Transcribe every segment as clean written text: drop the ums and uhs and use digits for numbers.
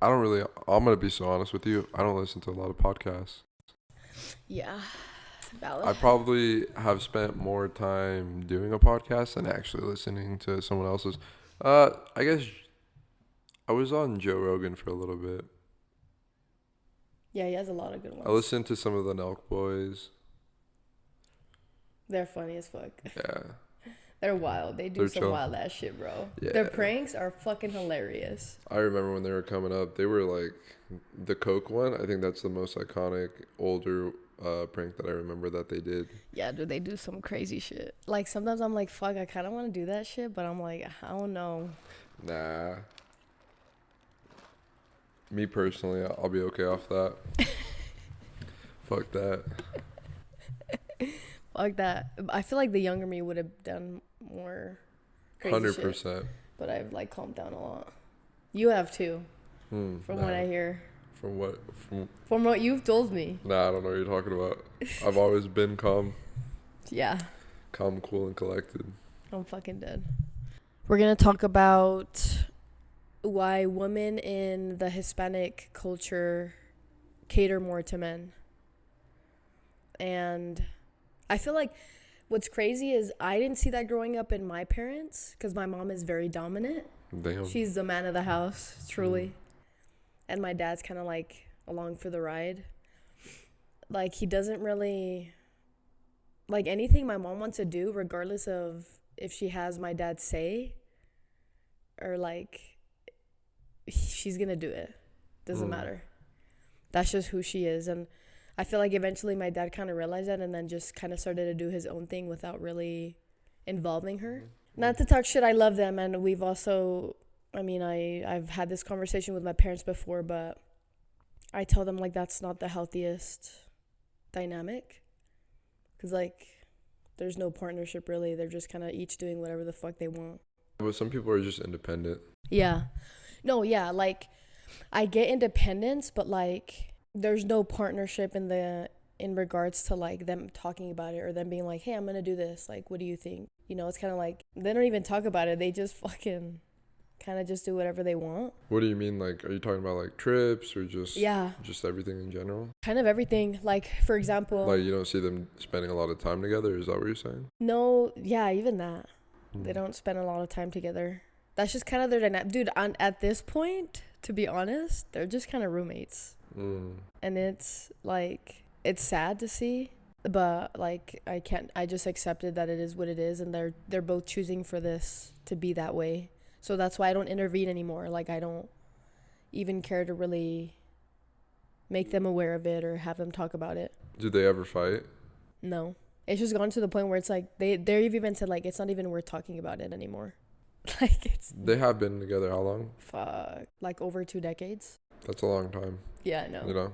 I don't really. I'm gonna be so honest with you. I don't listen to a lot of podcasts. Yeah, valid. I probably have spent more time doing a podcast than actually listening to someone else's. I guess I was on Joe Rogan for a little bit. Yeah, he has a lot of good I ones. listened to some of the Nelk Boys. They're funny as fuck. Yeah, They're wild. They do they're some chill. wild ass shit, bro. Their Yeah, pranks are fucking hilarious. I remember when they were coming up. They were like the Coke one. I think that's the most iconic older prank that I remember that they did. Yeah, dude, they do some crazy shit. Like sometimes I'm like, fuck, I kind of want to do that shit, but I'm like, I don't know. Nah, me personally, I'll be okay off that. Fuck that. Fuck that. I feel like the younger me would have done more crazy shit, 100%. but I've like calmed down a lot. You have too, from what Nah. I hear. From what? From what you've told me. Nah, I don't know what you're talking about. I've always been calm, Yeah, cool, and collected. I'm fucking dead. We're gonna talk about why women in the Hispanic culture cater more to men. And I feel like what's crazy is I didn't see that growing up in my parents because my mom is very dominant. Damn. She's the man of the house, truly. And my dad's kind of like along for the ride. Like he doesn't really like anything my mom wants to do, regardless of if she has my dad's say or like she's gonna do it. Doesn't matter. That's just who she is. And I feel like eventually my dad kind of realized that and then just kind of started to do his own thing without really involving her. Not to talk shit, I love them. And we've also, I mean, I've had this conversation with my parents before, but I tell them like that's not the healthiest dynamic. Because like there's no partnership really. They're just kind of each doing whatever the fuck they want. But some people are just independent. Yeah. No, yeah, like I get independence, but like there's no partnership in regards to like them talking about it or them being like, hey, I'm gonna do this, like what do you think? You know, it's kind of like they don't even talk about it. They just fucking kind of just do whatever they want. What do you mean? Like, are you talking about like trips or just everything in general? Kind of everything. Like for example, Like you don't see them spending a lot of time together? Is that what you're saying? no, yeah, even that. They don't spend a lot of time together. That's just kind of their dynamic. Dude, at this point, to be honest, they're just kind of roommates. And it's like it's sad to see, but like I just accepted that it is what it is, and they're both choosing for this to be that way. So that's why I don't intervene anymore. Like I don't even care to really make them aware of it or have them talk about it. Do they ever fight? No. It's just gone to the point where it's like they've even said like it's not even worth talking about it anymore. Like They have been together how long? fuck, like over 2 decades. That's a long time. Yeah, I know. You know?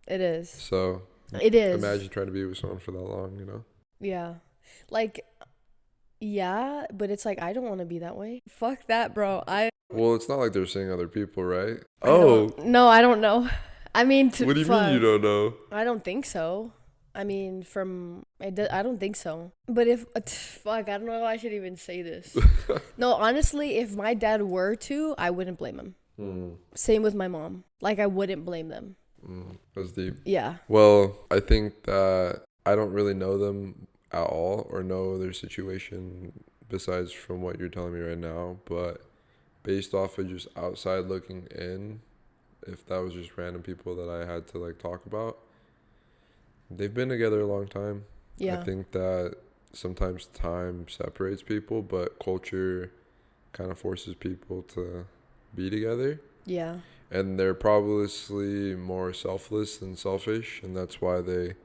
It is. So It is. imagine trying to be with someone for that long, you know? Yeah. Like, yeah, but it's like, I don't want to be that way. Fuck that, bro. Well, it's not like they're seeing other people, right? No, I don't know. I mean, What do you mean you don't know? I don't think so. I mean, I don't think so. But if, fuck, I don't know if I should even say this. No, honestly, if my dad were to, I wouldn't blame him. Same with my mom. Like, I wouldn't blame them. That's deep. Yeah. Well, I think that I don't really know them at all or know their situation besides from what you're telling me right now. But based off of just outside looking in, if that was just random people that I had to like talk about, they've been together a long time. Yeah. I think that sometimes time separates people, but culture kind of forces people to be together. Yeah. And they're probably more selfless than selfish, and that's why they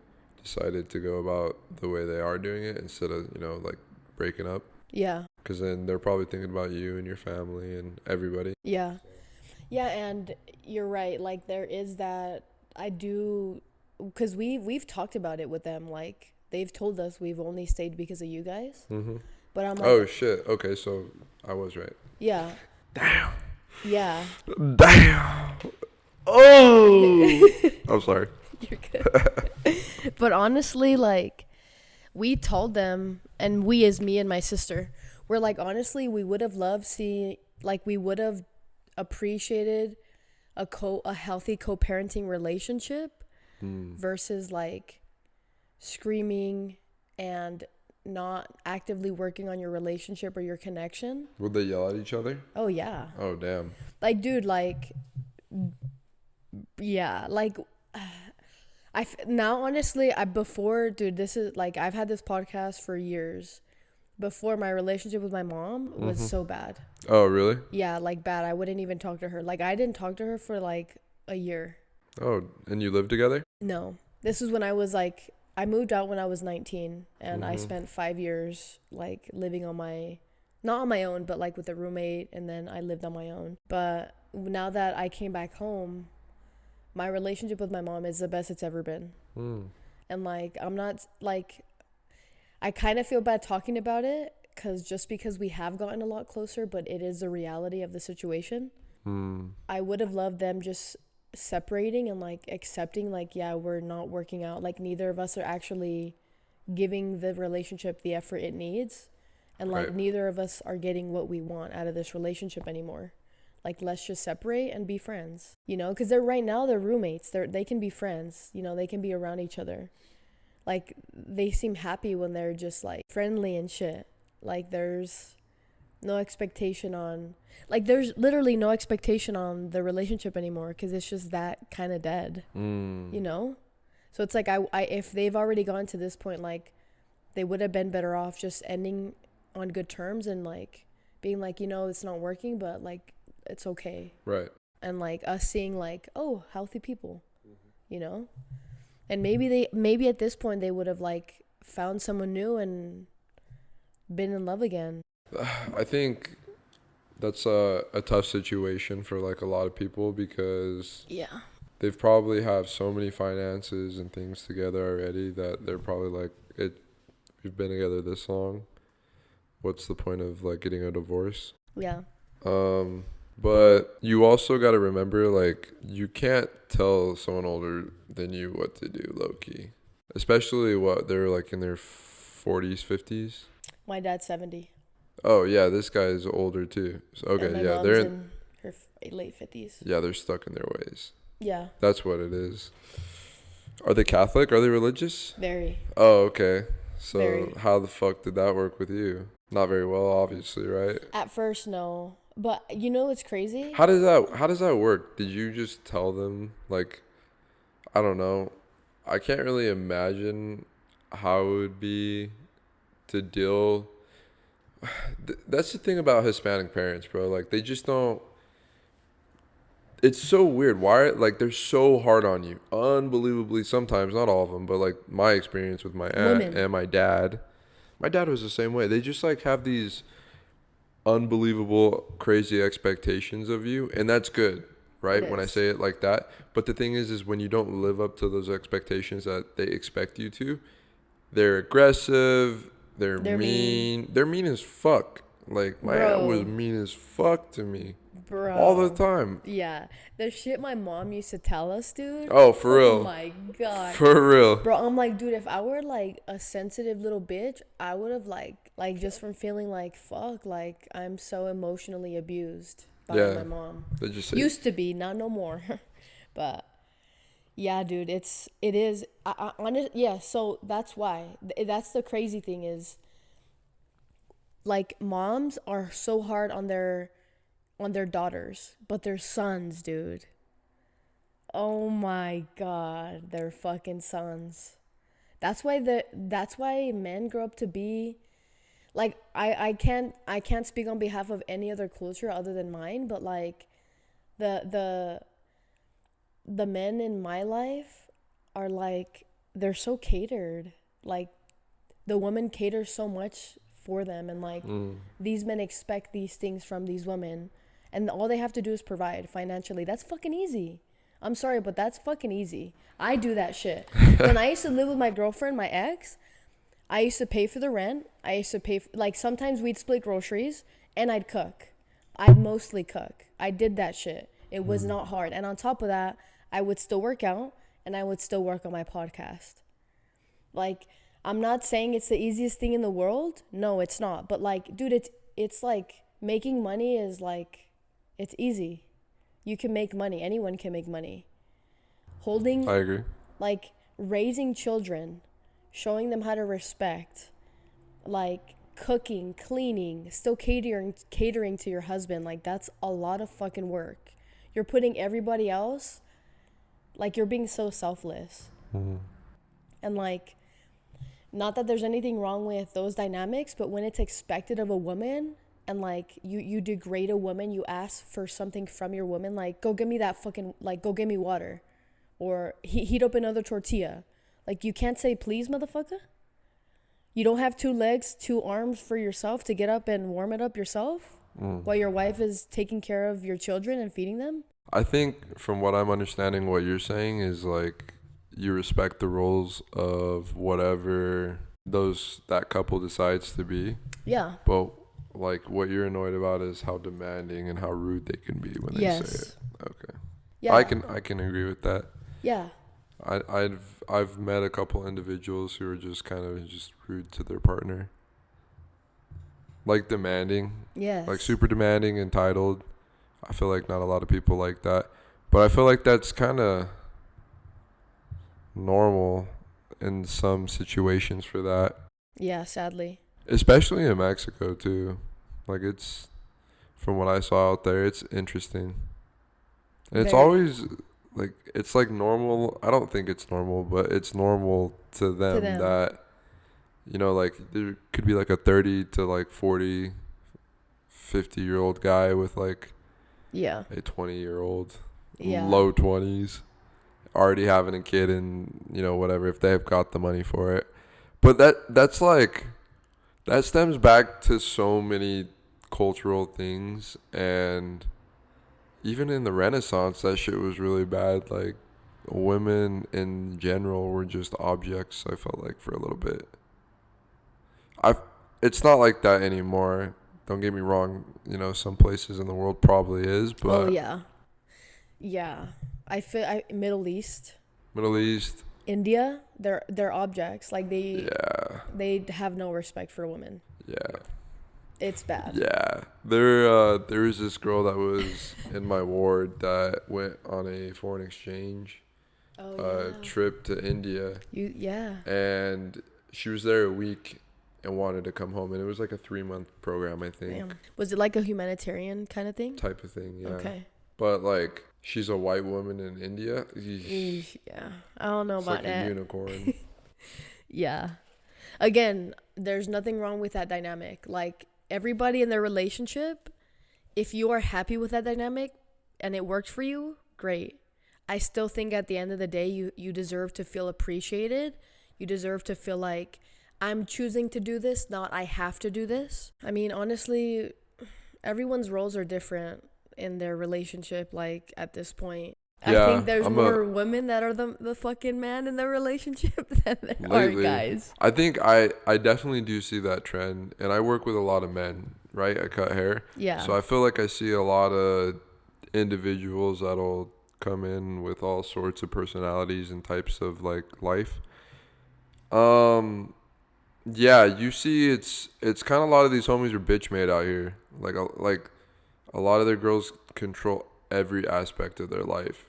decided to go about the way they are doing it instead of, you know, like breaking up. Yeah. Because then they're probably thinking about you and your family and everybody. Yeah. Yeah, and you're right. Like, there is that. I do, because we've talked about it with them. Like, they've told us we've only stayed because of you guys. But I'm like, Oh, shit. Okay, so I was right. yeah. Damn. Yeah. Damn. Oh. I'm sorry. You're good. But honestly, like, we told them, and we as me and my sister, we're like, honestly, we would have loved we would have appreciated a healthy co-parenting relationship versus like screaming and not actively working on your relationship or your connection. Would they yell at each other? Oh yeah. Oh damn. Like dude, like yeah, like now honestly, before, dude, this is like, I've had this podcast for years. Before, my relationship with my mom was so bad. Oh really? Yeah, like bad. I wouldn't even talk to her. Like I didn't talk to her for like a year. Oh, and you live together? No. This is when I was like, I moved out when I was 19 and I spent 5 years like living on my, not on my own, but like with a roommate, and then I lived on my own. But now that I came back home, my relationship with my mom is the best it's ever been. And like, I'm not like, I kind of feel bad talking about it because we have gotten a lot closer, but it is the reality of the situation. I would have loved them just separating and like accepting like, yeah, we're not working out. Like neither of us are actually giving the relationship the effort it needs. And like neither of us are getting what we want out of this relationship anymore. Like, let's just separate and be friends, you know, because they're roommates. They can be friends, you know, they can be around each other. Like, they seem happy when they're just, like, friendly and shit. Like, there's no expectation on, like, there's literally no expectation on the relationship anymore because it's just that kind of dead, you know? So it's like, I if they've already gone to this point, like, they would have been better off just ending on good terms and, like, being like, you know, it's not working, but, like, it's okay. Right. And, like, us seeing, like, oh, healthy people, you know? And maybe at this point they would have like found someone new and been in love again. I think that's a tough situation for like a lot of people because they've probably have so many finances and things together already that they're probably like, we've been together this long. What's the point of like getting a divorce? Yeah. But you also got to remember, like, you can't tell someone older than you what to do, low-key. Especially they're, like, in their 40s, 50s. My dad's 70. Oh, yeah, this guy's older, too. So, okay, and my yeah, mom's they're in her late 50s. Yeah, they're stuck in their ways. Yeah. That's what it is. Are they Catholic? Are they religious? Very. Oh, okay. So, Very. How the fuck did that work with you? Not very well, obviously, right? At first, no. But you know what's crazy? How does that work? Did you just tell them, like, I don't know. I can't really imagine how it would be to deal. That's the thing about Hispanic parents, bro. Like, they just don't. It's so weird. Why? Like, they're so hard on you. Unbelievably, sometimes, not all of them, but like my experience with my aunt and my dad. My dad was the same way. They just like have these unbelievable, crazy expectations of you, and that's good, right? When I say it like that. But the thing is when you don't live up to those expectations that they expect you to, they're aggressive, they're mean. They're mean as fuck. Like, my aunt was mean as fuck to me. Bro. All the time. Yeah. The shit my mom used to tell us, dude. Oh, for real. Oh, my God. For real. Bro, I'm like, dude, if I were, like, a sensitive little bitch, I would have, like, just from feeling like, fuck, like, I'm so emotionally abused by my mom. Used to be, not no more. But, yeah, dude, it is. Yeah, so that's why. That's the crazy thing is, like, moms are so hard on their daughters, but their sons, dude. Oh my God, they're fucking sons. That's why men grow up to be like, I can't speak on behalf of any other culture other than mine, but like the men in my life are like, they're so catered. Like, the women cater so much for them, and like these men expect these things from these women, and all they have to do is provide financially. That's fucking easy. I'm sorry, but that's fucking easy. I do that shit. When I used to live with my girlfriend, my ex, I used to pay for the rent. I used to pay like, sometimes we'd split groceries, and I'd cook. I'd mostly cook. I did that shit. It was not hard. And on top of that, I would still work out, and I would still work on my podcast. Like, I'm not saying it's the easiest thing in the world. No, it's not. But like, dude, it's like, making money is like, it's easy. You can make money. Anyone can make money. I agree. Like, raising children, showing them how to respect, like, cooking, cleaning, still catering to your husband. Like, that's a lot of fucking work. You're putting everybody else, like, you're being so selfless. Mm-hmm. And, like, not that there's anything wrong with those dynamics, but when it's expected of a woman, and, like, you degrade a woman, you ask for something from your woman, like, go get me that fucking, like, go get me water, or heat up another tortilla. Like, you can't say please, motherfucker. You don't have 2 legs, 2 arms for yourself to get up and warm it up yourself while your wife is taking care of your children and feeding them. I think from what I'm understanding, what you're saying is like you respect the roles of whatever that couple decides to be. Yeah. But like what you're annoyed about is how demanding and how rude they can be when they say it. Okay. Yeah. I can agree with that. Yeah. I've met a couple individuals who are just kind of just rude to their partner. Like demanding. Yes. Like super demanding, entitled. I feel like not a lot of people like that. But I feel like that's kind of normal in some situations for that. Yeah, sadly. Especially in Mexico too. Like it's, from what I saw out there, it's interesting. And it's always like, it's like normal. I don't think it's normal, but it's normal to them. That, you know, like there could be like a 30 to like 40, 50-year-old guy with like a 20-year-old, low 20s, already having a kid and, you know, whatever, if they have got the money for it. But that's like, that stems back to so many cultural things, and even in the Renaissance, that shit was really bad. Like, women in general were just objects, I felt like, for a little bit. It's not like that anymore. Don't get me wrong. You know, some places in the world probably is, but... Oh, yeah. Yeah. I feel... Middle East. India, they're objects. Like, they have no respect for women. Yeah. It's bad. Yeah. There was this girl that was in my ward that went on a foreign exchange trip to India. And she was there a week and wanted to come home. And it was like a 3-month program, I think. Damn. Was it like a humanitarian kind of thing? Type of thing, yeah. Okay. But like, she's a white woman in India. Yeah. I don't know about like that. A unicorn. Yeah. Again, there's nothing wrong with that dynamic. Like, everybody in their relationship, if you are happy with that dynamic and it worked for you, great. I still think at the end of the day, you deserve to feel appreciated. You deserve to feel like, I'm choosing to do this, not I have to do this. I mean, honestly, everyone's roles are different in their relationship, like, at this point. Yeah, I think there's more women that are the fucking man in their relationship than there are guys. I think I definitely do see that trend, and I work with a lot of men, right? I cut hair. Yeah. So I feel like I see a lot of individuals that'll come in with all sorts of personalities and types of like life. Yeah, you see it's kind of a lot of these homies are bitch made out here. Like a lot of their girls control every aspect of their life.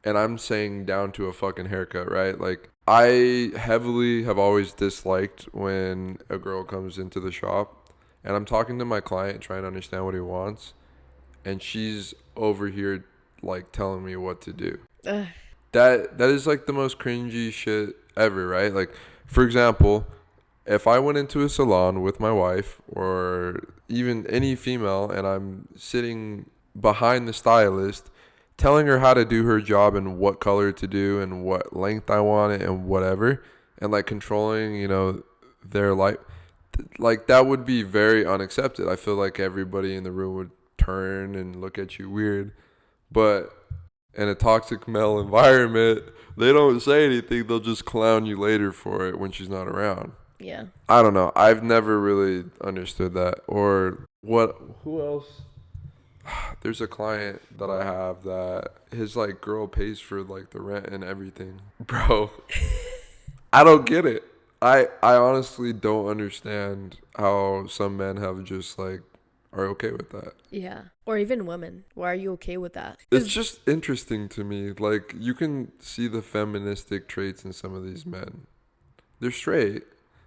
And I'm saying down to a fucking haircut, right? Like, I heavily have always disliked when a girl comes into the shop and I'm talking to my client trying to understand what he wants, and she's over here like telling me what to do. That is like the most cringy shit ever, right? Like, for example, if I went into a salon with my wife or even any female and I'm sitting behind the stylist telling her how to do her job and what color to do and what length I want it and whatever, and like controlling, you know, their life, like that would be very unaccepted. I feel like everybody in the room would turn and look at you weird. But in a toxic male environment, they don't say anything. They'll just clown you later for it when she's not around. Yeah. I don't know. I've never really understood that. Or who else? There's a client that I have that his like girl pays for like the rent and everything. Bro, I don't get it. I honestly don't understand how some men have just like are okay with that. Yeah. Or even women. Why are you okay with that? It's just interesting to me. Like, you can see the feministic traits in some of these men. They're straight.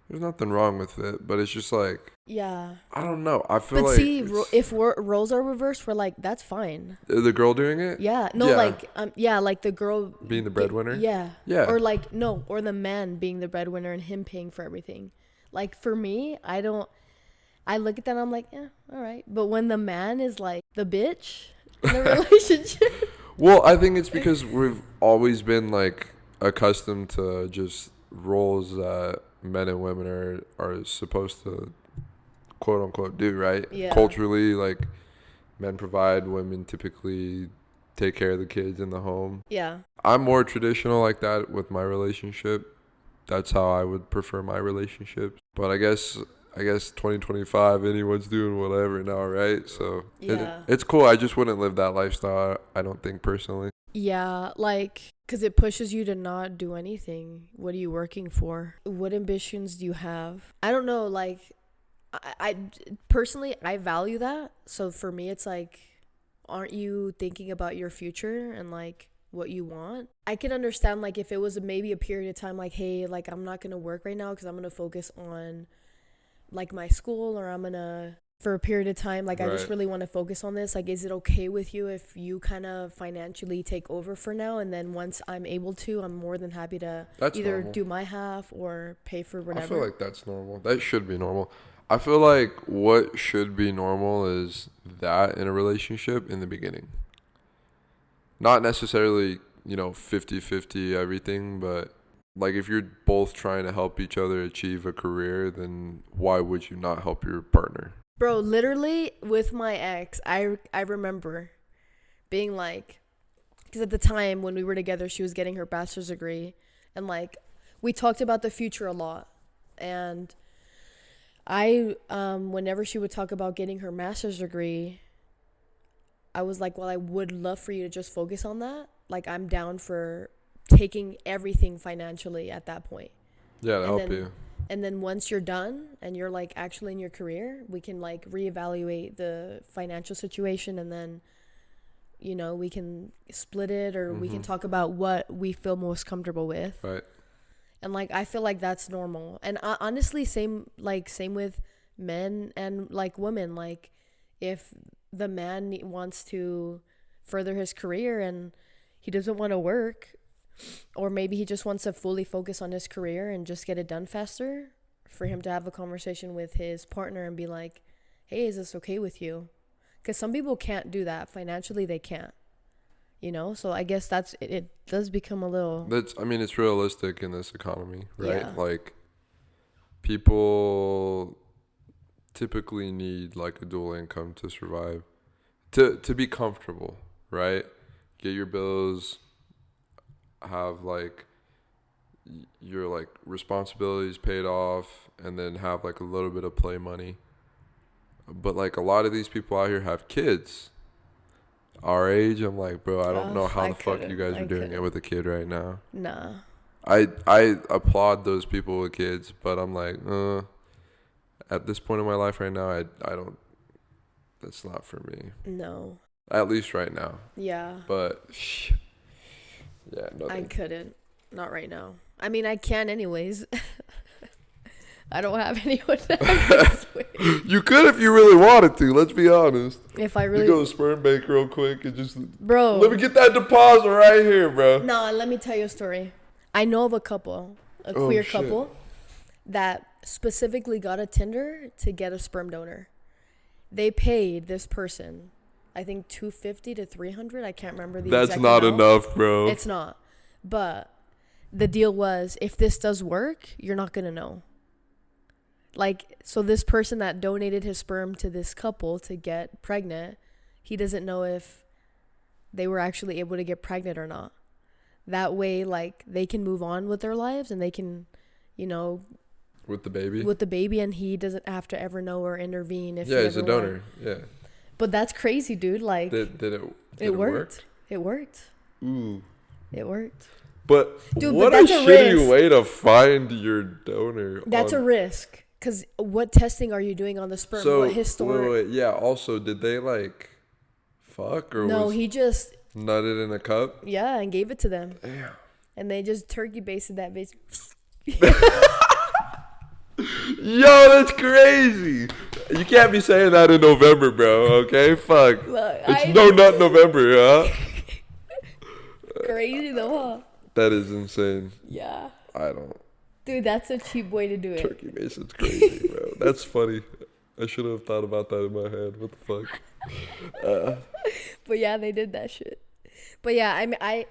There's nothing wrong with it, but it's just like, yeah. I don't know. I feel But like see, if roles are reversed, we're like, that's fine. the girl doing it. Yeah. No, like the girl being the breadwinner. Yeah. Yeah. Or like no, or the man being the breadwinner and him paying for everything. Like for me, I look at that and I'm like, yeah, all right. But when the man is like the bitch in the relationship. Well, I think it's because we've always been like accustomed to just roles that men and women are supposed to quote unquote do, right? Yeah. Culturally, like, men provide, women typically take care of the kids in the home. Yeah. I'm more traditional like that with my relationship. That's how I would prefer my relationships. But I guess 2025, anyone's doing whatever now, right? So yeah. it's cool. I just wouldn't live that lifestyle, I don't think, personally. Yeah, like, because it pushes you to not do anything. What are you working for? What ambitions do you have? I don't know, like, I personally, I value that. So for me, it's like, aren't you thinking about your future and, like, what you want? I can understand, like, if it was maybe a period of time, like, hey, like, I'm not going to work right now because I'm going to focus on, like, my school, or I'm going to, for a period of time, like, right. I just really want to focus on this. Like, is it okay with you if you kind of financially take over for now? And then once I'm able to, I'm more than happy to either do my half or pay for whatever. I feel like that's normal. That should be normal. I feel like what should be normal is that in a relationship in the beginning. Not necessarily, 50-50 everything, but like if you're both trying to help each other achieve a career, then why would you not help your partner? Bro, literally with my ex, I remember being like, because at the time when we were together, she was getting her bachelor's degree, and like we talked about the future a lot, and I whenever she would talk about getting her master's degree, I was like, well, I would love for you to just focus on that. Like, I'm down for taking everything financially at that point. Yeah, to help you. And then once you're done and you're like actually in your career, we can like reevaluate the financial situation, and then, we can split it, or we can talk about what we feel most comfortable with. Right. And like, I feel like that's normal. And honestly, same with men and like women. Like, if the man wants to further his career and he doesn't want to work, or maybe he just wants to fully focus on his career and just get it done faster, for him to have a conversation with his partner and be like, hey, is this okay with you? Because some people can't do that. Financially, they can't. So I guess that's it does become a little... it's realistic in this economy, right? Yeah. Like, people typically need like a dual income to survive, to be comfortable, right? Get your bills, have like your like responsibilities paid off, and then have like a little bit of play money. But like a lot of these people out here have kids our age. I'm like, bro, I don't know how the fuck you guys are doing it with a kid right now. Nah. I applaud those people with kids, but I'm like, at this point in my life right now, I don't, that's not for me. No. At least right now. Yeah. But, yeah, no. I couldn't. Not right now. I mean, I can anyways. I don't have anyone that You could if you really wanted to, let's be honest. If I really... You go to sperm bank real quick and just... Bro. Let me get that deposit right here, bro. No, let me tell you a story. I know of a couple, a queer couple, that specifically got a Tinder to get a sperm donor. They paid this person, I think $250 to $300. I can't remember the exact amount. That's not enough, bro. It's not. But the deal was, if this does work, you're not going to know. Like, so this person that donated his sperm to this couple to get pregnant, he doesn't know if they were actually able to get pregnant or not. That way, like, they can move on with their lives, and they can, with the baby? With the baby, and he doesn't have to ever know or intervene. Yeah, he's a donor. Yeah. But that's crazy, dude. Like, did it work? It worked. Ooh. It worked. But dude, what a shitty way to find your donor. That's a risk. Because what testing are you doing on the sperm? So What historic? wait. Yeah. Also, did they like fuck or No, was he just, nutted in a cup? yeah, and gave it to them. Damn. And they just turkey basted that bitch. Yo, that's crazy. You can't be saying that in November, bro. Okay, fuck. Look, It's no nut November, huh? Crazy though, huh? That is insane. Yeah. I don't. Dude, that's a cheap way to do it. Turkey bason's crazy, bro. That's funny. I should have thought about that in my head. What the fuck? But yeah, they did that shit. But yeah, I mean, I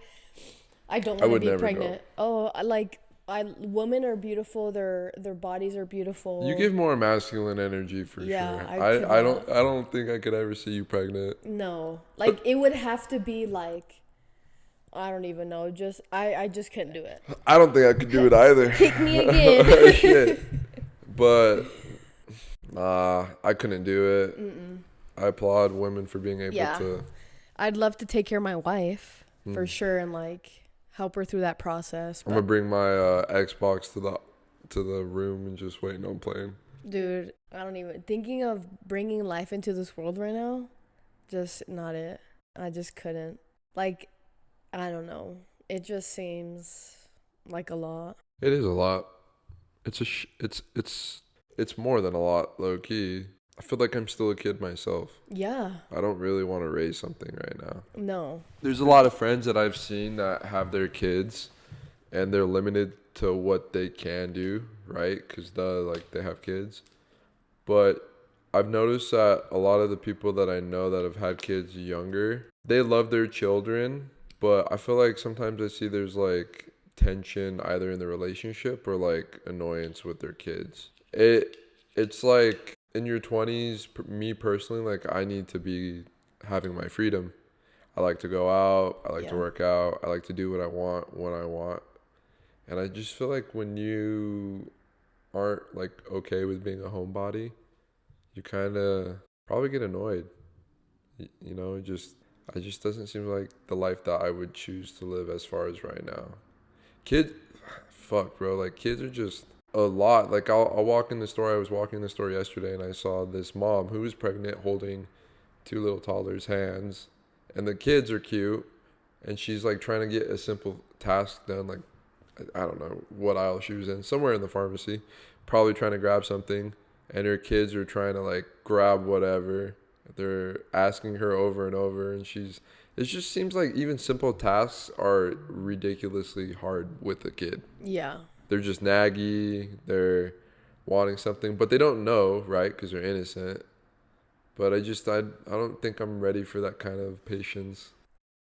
don't want to would be never pregnant. Oh, women are beautiful. Their bodies are beautiful. You give more masculine energy for Yeah, sure. I could I not. don't think I could ever see you pregnant. No, like it would have to be like, I don't even know. Just I just couldn't do it. I don't think I could do it either. Kick me again. Shit. But nah, I couldn't do it. Mm-mm. I applaud women for being able Yeah. to. I'd love to take care of my wife for sure and like help her through that process. I'm gonna bring my Xbox to the room and just waiting on playing. Dude, I don't even thinking of bringing life into this world right now. Just not it. I just couldn't. Like, I don't know. It just seems like a lot. It is a lot. It's more than a lot, low key. I feel like I'm still a kid myself. Yeah. I don't really want to raise something right now. No. There's a lot of friends that I've seen that have their kids and they're limited to what they can do, right? Because they have kids. But I've noticed that a lot of the people that I know that have had kids younger, they love their children, but I feel like sometimes I see there's like tension either in the relationship or like annoyance with their kids. It's like in your 20s, me personally, like I need to be having my freedom. I like to go out, I like to work out, I like to do what I want when I want. And I just feel like when you aren't like okay with being a homebody, you kind of probably get annoyed. You know, it just doesn't seem like the life that I would choose to live as far as right now. Kids, fuck, bro. Like kids are just a lot. Like I'll walk in the store. I was walking in the store yesterday and I saw this mom who was pregnant holding two little toddlers' hands, and the kids are cute, and she's like trying to get a simple task done. Like I don't know what aisle she was in, somewhere in the pharmacy, probably trying to grab something, and her kids are trying to like grab whatever. They're asking her over and over, and it just seems like even simple tasks are ridiculously hard with a kid. Yeah. They're just naggy, they're wanting something, but they don't know, right? Because they're innocent. But I don't think I'm ready for that kind of patience.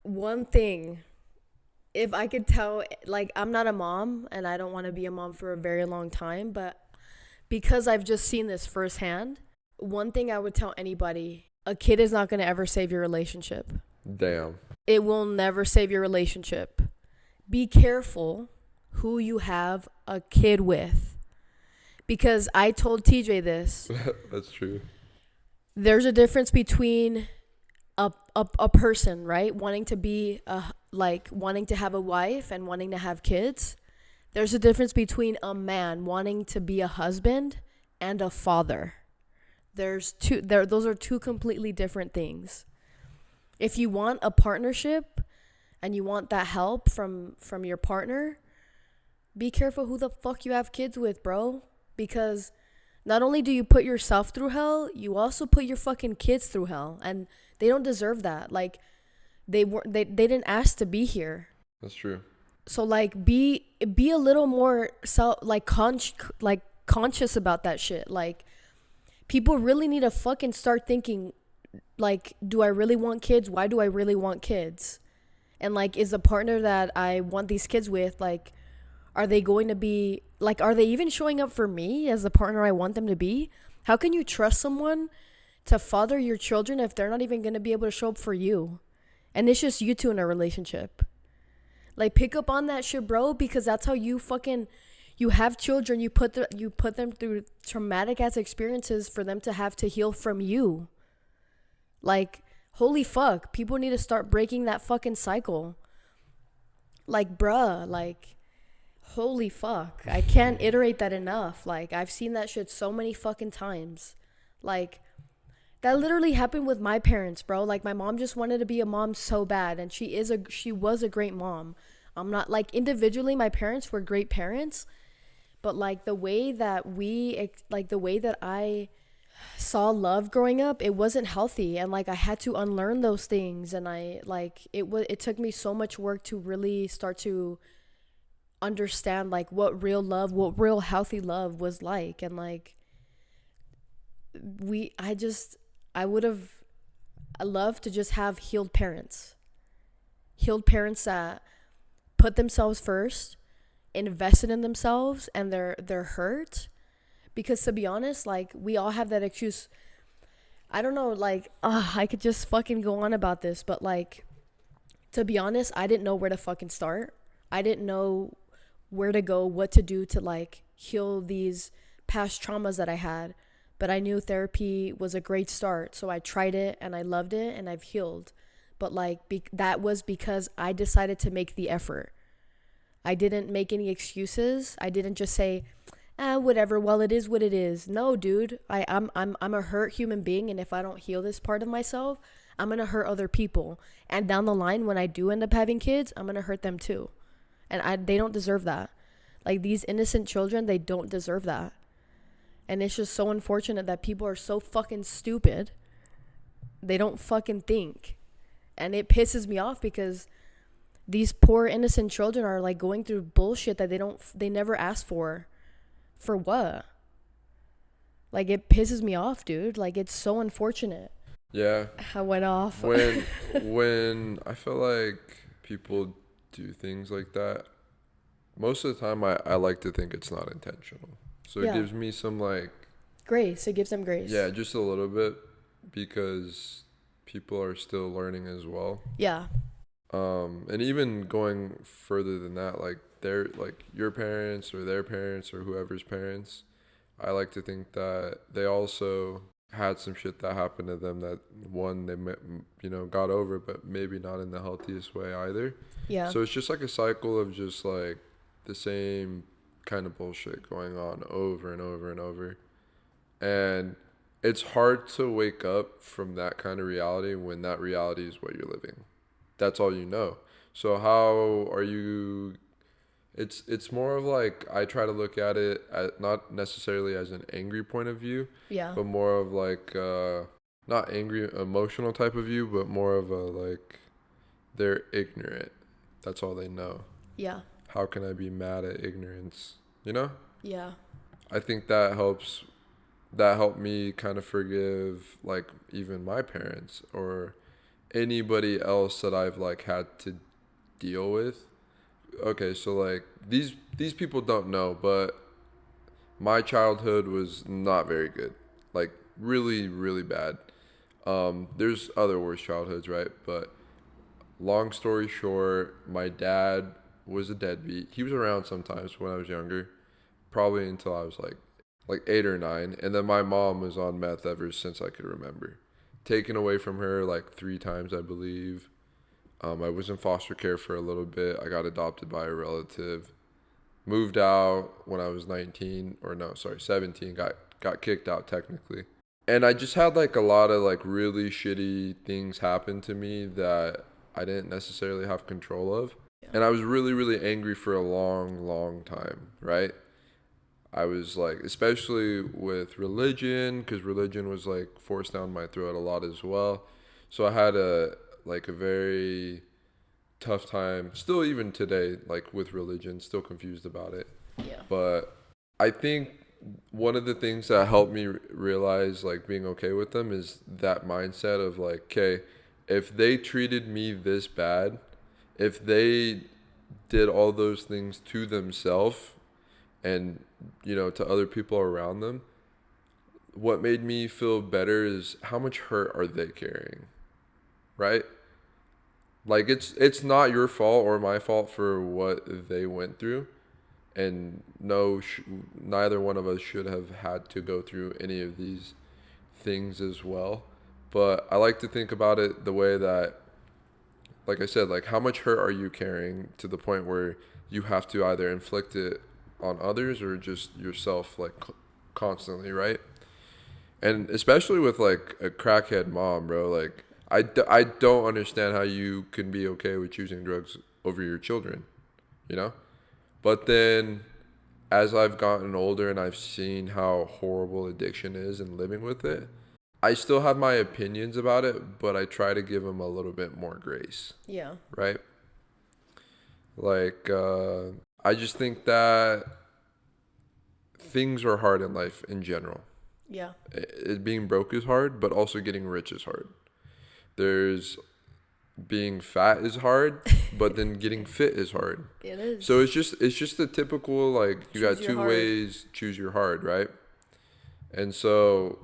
One thing, if I could tell, like, I'm not a mom and I don't want to be a mom for a very long time, but because I've just seen this firsthand, one thing I would tell anybody, a kid is not going to ever save your relationship. Damn. It will never save your relationship. Be careful who you have a kid with. Because I told TJ this. That's true. There's a difference between a person, right? Wanting to have a wife and wanting to have kids. There's a difference between a man wanting to be a husband and a father. Those are two completely different things. If you want a partnership and you want that help from your partner, be careful who the fuck you have kids with, bro. Because not only do you put yourself through hell, you also put your fucking kids through hell, and they don't deserve that. Like they didn't ask to be here. That's true. So like be a little more conscious about that shit. Like people really need to fucking start thinking, like, do I really want kids? Why do I really want kids? And like, is the partner that I want these kids with, like, are they going to be, like, are they even showing up for me as the partner I want them to be? How can you trust someone to father your children if they're not even going to be able to show up for you? And it's just you two in a relationship. Like, pick up on that shit, bro, because that's how you have children. You put them through traumatic ass experiences for them to have to heal from you. Like, holy fuck, people need to start breaking that fucking cycle. Like, bruh, like, Holy fuck. I can't iterate that enough. Like, I've seen that shit so many fucking times. Like, that literally happened with my parents, bro. Like, my mom just wanted to be a mom so bad, and she was a great mom. I'm not like, individually my parents were great parents, but like the way that I saw love growing up, it wasn't healthy, and like I had to unlearn those things, and it took me so much work to really start to understand like what real love, what real healthy love was like. And like we I just I would have loved to just have healed parents that put themselves first, invested in themselves and their hurt. Because to be honest, like, we all have that excuse. I don't know, like, I could just fucking go on about this, but like, to be honest, I didn't know where to fucking start. I didn't know where to go, what to do to like heal these past traumas that I had. But I knew therapy was a great start, so I tried it and I loved it and I've healed. But like, that was because I decided to make the effort. I didn't make any excuses. I didn't just say, whatever, well, it is what it is. No, dude, I'm a hurt human being, and if I don't heal this part of myself, I'm gonna hurt other people. And down the line, when I do end up having kids, I'm gonna hurt them too. And they don't deserve that. Like, these innocent children, they don't deserve that. And it's just so unfortunate that people are so fucking stupid. They don't fucking think. And it pisses me off because these poor innocent children are like going through bullshit that they never asked for. For what? Like, it pisses me off, dude. Like, it's so unfortunate. Yeah. I went off. When I feel like people do things like that, most of the time I like to think it's not intentional. So it gives me some like grace. It gives them grace. Yeah, just a little bit, because people are still learning as well. Yeah. And even going further than that, like their like your parents or their parents or whoever's parents, I like to think that they also had some shit that happened to them that one they got over, but maybe not in the healthiest way either. Yeah. So it's just like a cycle of just like the same kind of bullshit going on over and over and over. And it's hard to wake up from that kind of reality when that reality is what you're living. That's all you know. So how are you? It's more of like, I try to look at it at not necessarily as an angry point of view, but more of like not angry emotional type of view, but more of a like, they're ignorant. That's all they know. Yeah. How can I be mad at ignorance? You know? Yeah. I think that helps. That helped me kind of forgive like even my parents or anybody else that I've like had to deal with. Okay, so like these people don't know, but my childhood was not very good. Like, really, really bad. There's other worse childhoods, right? But long story short, my dad was a deadbeat. He was around sometimes when I was younger, probably until I was like 8 or 9, and then my mom was on meth ever since I could remember. Taken away from her like 3 times, I believe. I was in foster care for a little bit. I got adopted by a relative. Moved out when I was 17. Got kicked out technically. And I just had like a lot of like really shitty things happen to me that I didn't necessarily have control of. And I was really, really angry for a long, long time, right? I was like, especially with religion, because religion was like forced down my throat a lot as well. So I had a very tough time, still even today, like with religion, still confused about it. Yeah. But I think one of the things that helped me realize like being okay with them is that mindset of like, okay, if they treated me this bad, if they did all those things to themselves and to other people around them, what made me feel better is how much hurt are they carrying, right? Like, it's not your fault or my fault for what they went through, and neither one of us should have had to go through any of these things as well. But I like to think about it the way that like I said, like how much hurt are you carrying to the point where you have to either inflict it on others or just yourself, like constantly, right? And especially with like a crackhead mom, bro, like I don't understand how you can be okay with choosing drugs over your children, you know? But then as I've gotten older and I've seen how horrible addiction is and living with it, I still have my opinions about it, but I try to give them a little bit more grace, Yeah. right? Like, I just think that things are hard in life in general. Yeah. Being broke is hard, but also getting rich is hard. There's being fat is hard, but then getting fit is hard. It is. So it's just the typical, like, you Choose got your two hard. ways, choose your hard, right? And so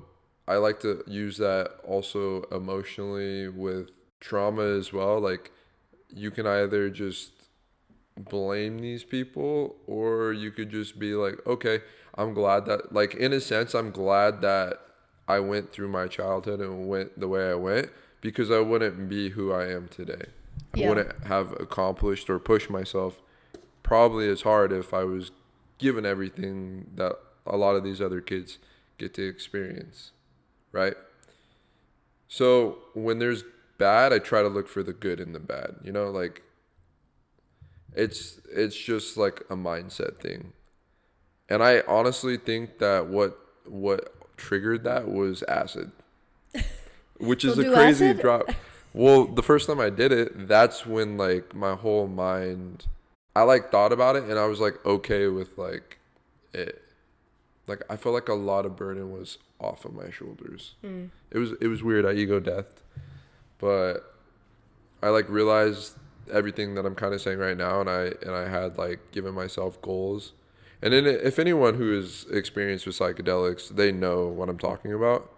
I like to use that also emotionally with trauma as well. Like, you can either just blame these people or you could just be like, okay, I'm glad that, like, in a sense, I'm glad that I went through my childhood and went the way I went, because I wouldn't be who I am today. I Yeah. wouldn't have accomplished or pushed myself probably as hard if I was given everything that a lot of these other kids get to experience, right? So when there's bad, I try to look for the good in the bad. You know, like it's just like a mindset thing. And I honestly think that what triggered that was acid, which So is a do crazy acid? drop. Well, the first time I did it, that's when like my whole mind, I like thought about it and I was like okay with like it. Like I felt like a lot of burden was off of my shoulders. It was weird. I ego deathed, but I like realized everything that I'm kind of saying right now, and I had like given myself goals. And then if anyone who is experienced with psychedelics, they know what I'm talking about.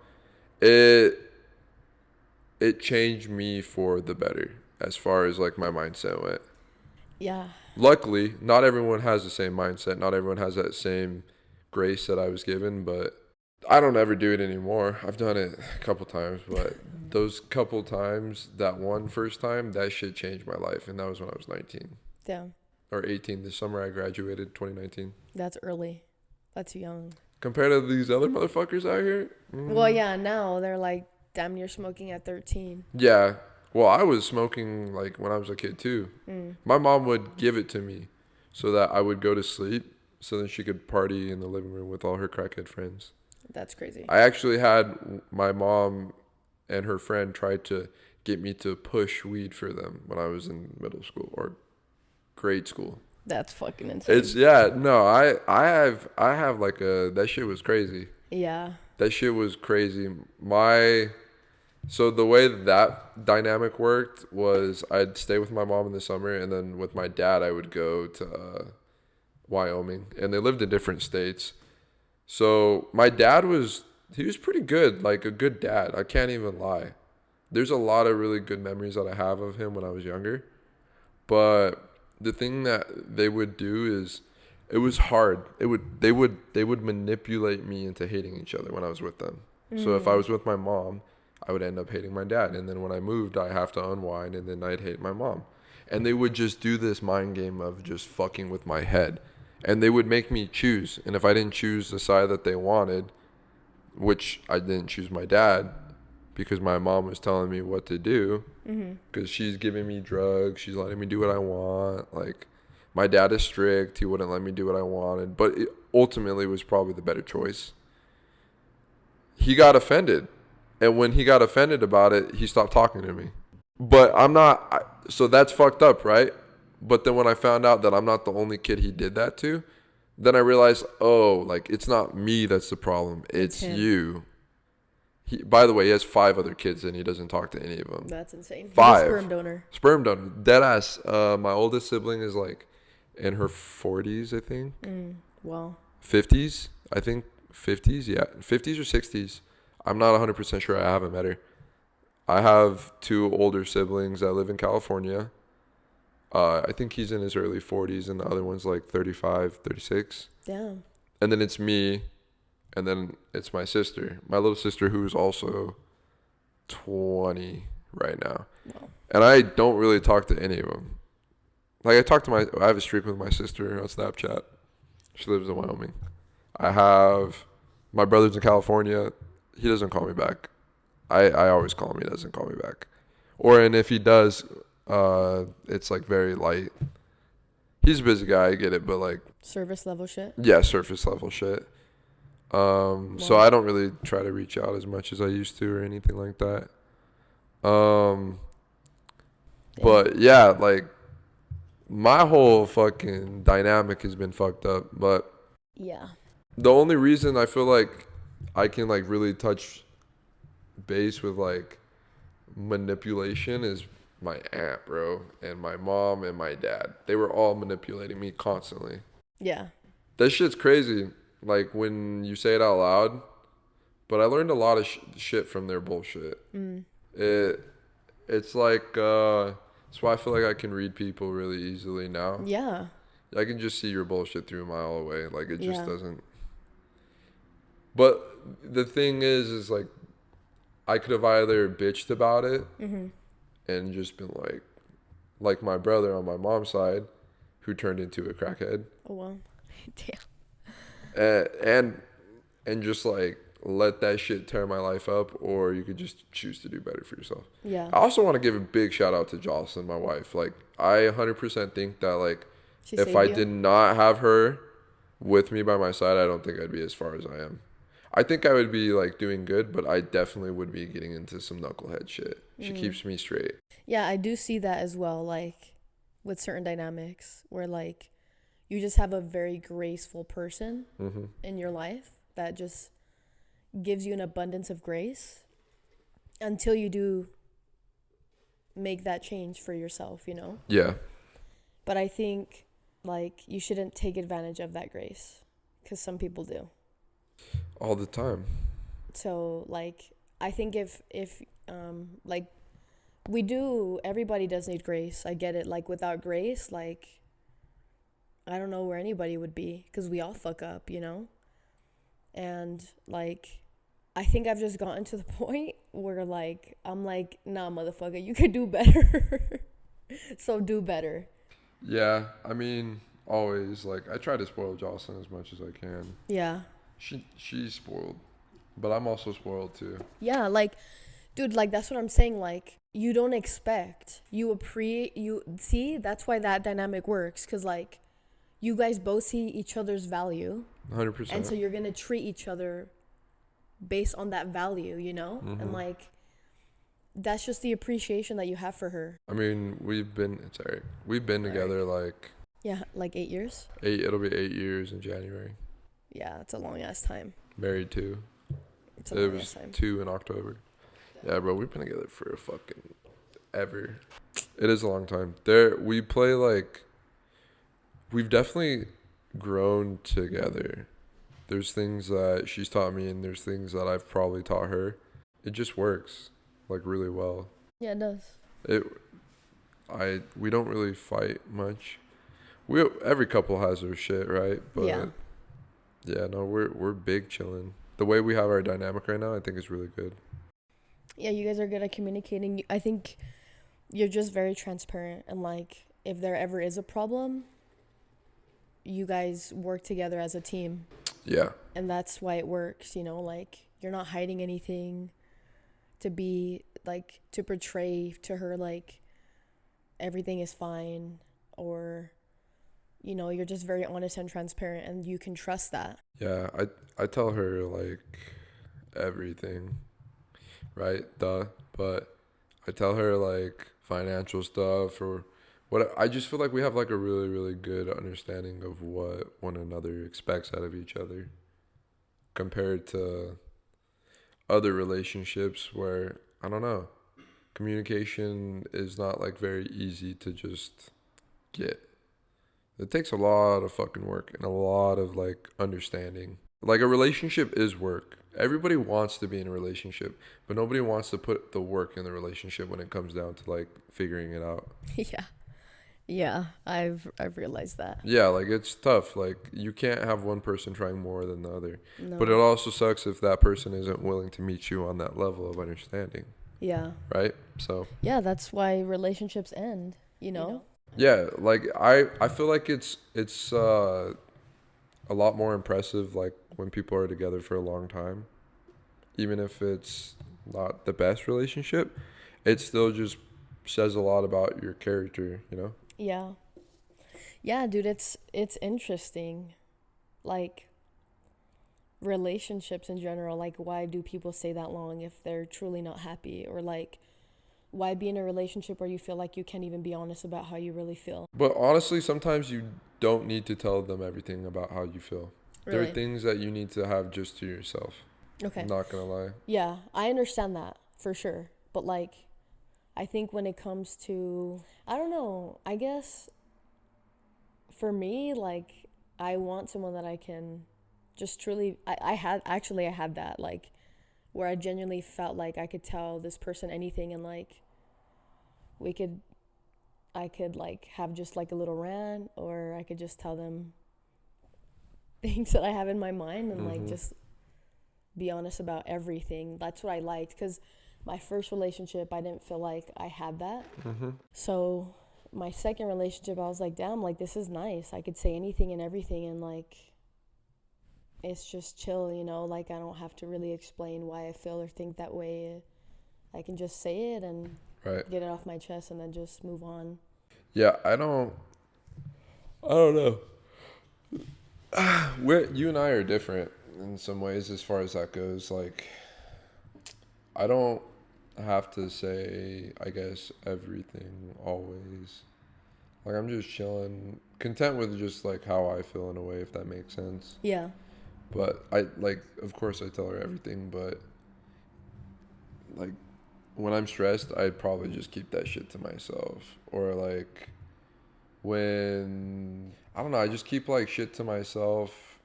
It it changed me for the better as far as like my mindset went. Yeah. Luckily, not everyone has the same mindset. Not everyone has that same grace that I was given, but I don't ever do it anymore. I've done it a couple times, but those couple times, that one first time, that shit changed my life, and that was when I was 19 Damn. or 18. This summer I graduated, 2019. That's early. That's young. Compared to these other motherfuckers out here, Well, yeah, now they're like damn near smoking at 13. yeah. Well, I was smoking like when I was a kid too. My mom would give it to me so that I would go to sleep, so then she could party in the living room with all her crackhead friends. That's crazy. I actually had my mom and her friend tried to get me to push weed for them when I was in middle school or grade school. That's fucking insane. It's yeah, no, I have like a, that shit was crazy. Yeah. That shit was crazy. So the way that dynamic worked was I'd stay with my mom in the summer, and then with my dad I would go to Wyoming, and they lived in different states. So my dad he was pretty good, like a good dad. I can't even lie. There's a lot of really good memories that I have of him when I was younger. But the thing that they would do is it was hard. They would manipulate me into hating each other when I was with them. So if I was with my mom, I would end up hating my dad, and then when I moved, I have to unwind, and then I'd hate my mom. And they would just do this mind game of just fucking with my head. And they would make me choose. And if I didn't choose the side that they wanted, which I didn't choose my dad because my mom was telling me what to do, because she's giving me drugs, she's letting me do what I want. Like, my dad is strict, he wouldn't let me do what I wanted, but it ultimately was probably the better choice. He got offended, and when he got offended about it, he stopped talking to me. But so that's fucked up, right? But then when I found out that I'm not the only kid he did that to, then I realized, oh, like, it's not me that's the problem. It's him. you. By the way, he has 5 other kids and he doesn't talk to any of them. That's insane. 5. He's a sperm donor. Sperm donor. Deadass. My oldest sibling is like in her 40s, I think. Wow. 50s, I think. 50s, yeah. 50s or 60s. I'm not 100% sure. I haven't met her. I have 2 older siblings that live in California. I think he's in his early 40s and the other one's like 35, 36. Damn. And then it's me, and then it's my sister. My little sister, who's also 20 right now. Well, And I don't really talk to any of them. Like I have a streak with my sister on Snapchat. She lives in Wyoming. I have my brother's in California. He doesn't call me back. I always call him. He doesn't call me back. And if he does, it's like very light. He's a busy guy. I get it, but like service level shit. yeah, surface level shit. So Well, I don't really try to reach out as much as I used to or anything like that. But yeah, like my whole fucking dynamic has been fucked up. But yeah. the only reason I feel like I can like really touch base with like manipulation is my aunt, bro, and my mom and my dad. They were all manipulating me constantly. Yeah. That shit's crazy. Like when you say it out loud. But I learned a lot of shit from their bullshit. It's like that's why I feel like I can read people really easily now. Yeah. I can just see your bullshit through a mile away. Like it just Yeah. doesn't. But the thing is like I could have either bitched about it and just been like my brother on my mom's side, who turned into a crackhead. Oh well. Damn. And just like let that shit tear my life up, or you could just choose to do better for yourself. Yeah. I also want to give a big shout out to Jocelyn, my wife. Like I 100% think that like She if saved I you? did not have her with me by my side, I don't think I'd be as far as I am. I think I would be like doing good, but I definitely would be getting into some knucklehead shit. She keeps me straight. Yeah, I do see that as well, like with certain dynamics where like you just have a very graceful person in your life that just gives you an abundance of grace until you do make that change for yourself, you know? Yeah. But I think like you shouldn't take advantage of that grace because some people do. All the time. So like I think if like everybody does need grace. I get it. Like without grace, like I don't know where anybody would be because we all fuck up, you know? And like I think I've just gotten to the point where like I'm like, nah, motherfucker, you could do better. So do better. Yeah. I mean, always like I try to spoil Jocelyn as much as I can. Yeah. She's spoiled, but I'm also spoiled too. Yeah, like dude, like that's what I'm saying. Like you don't expect you see, that's why that dynamic works, because like you guys both see each other's value 100%. and so you're gonna treat each other based on that value, you know? And like that's just the appreciation that you have for her. I mean, we've been together like Yeah, like 8 years. it'll be 8 years in January. Yeah, it's a long ass time. Married 2. It's a It long ass was time. 2 in October. Yeah, bro, we've been together for a fucking ever. It is a long time. We play like we've definitely grown together. There's things that she's taught me and there's things that I've probably taught her. It just works like really well. Yeah, it does. We don't really fight much. Every couple has their shit, right? But yeah, no, we're big chilling. The way we have our dynamic right now, I think is really good. Yeah, you guys are good at communicating. I think you're just very transparent, and like if there ever is a problem, you guys work together as a team. Yeah. And that's why it works, you know, like you're not hiding anything to portray to her like everything is fine, or you know, you're just very honest and transparent and you can trust that. Yeah, I tell her like everything, right? But I tell her like financial stuff or what. I just feel like we have like a really, really good understanding of what one another expects out of each other compared to other relationships where, I don't know, communication is not like very easy to just get. It takes a lot of fucking work and a lot of like understanding. Like a relationship is work. Everybody wants to be in a relationship, but nobody wants to put the work in the relationship when it comes down to like figuring it out. Yeah, I've realized that. Yeah, like it's tough. Like you can't have one person trying more than the other. No. But it also sucks if that person isn't willing to meet you on that level of understanding. Yeah. right? So Yeah, that's why relationships end, you know? yeah, like I feel like it's a lot more impressive like when people are together for a long time, even if it's not the best relationship, it still just says a lot about your character, you know? Yeah. Yeah, dude, it's interesting. Like relationships in general, like why do people stay that long if they're truly not happy? Or like why be in a relationship where you feel like you can't even be honest about how you really feel? But honestly, sometimes you don't need to tell them everything about how you feel. There are Really? things that you need to have just to yourself. I'm Okay. not gonna lie. Yeah, I understand that for sure. But like I think when it comes to, I don't know, I guess for me, like I want someone that I can just truly I had that like where I genuinely felt like I could tell this person anything and like we could I could like have just like a little rant or I could just tell them things that I have in my mind and like Mm-hmm. just be honest about everything. That's what I liked cuz my first relationship I didn't feel like I had that. Mm-hmm. So my second relationship I was like, damn, like this is nice. I could say anything and everything and like it's just chill, you know, like I don't have to really explain why I feel or think that way. I can just say it and Right. get it off my chest and then just move on. Yeah, I don't know. You and I are different in some ways as far as that goes. Like, I don't have to say, I guess, everything always. Like, I'm just chilling, content with just like how I feel in a way, if that makes sense. Yeah. But of course, I tell her everything, but like, when I'm stressed, I'd probably just keep that shit to myself. Or like, when, I don't know, I just keep like shit to myself.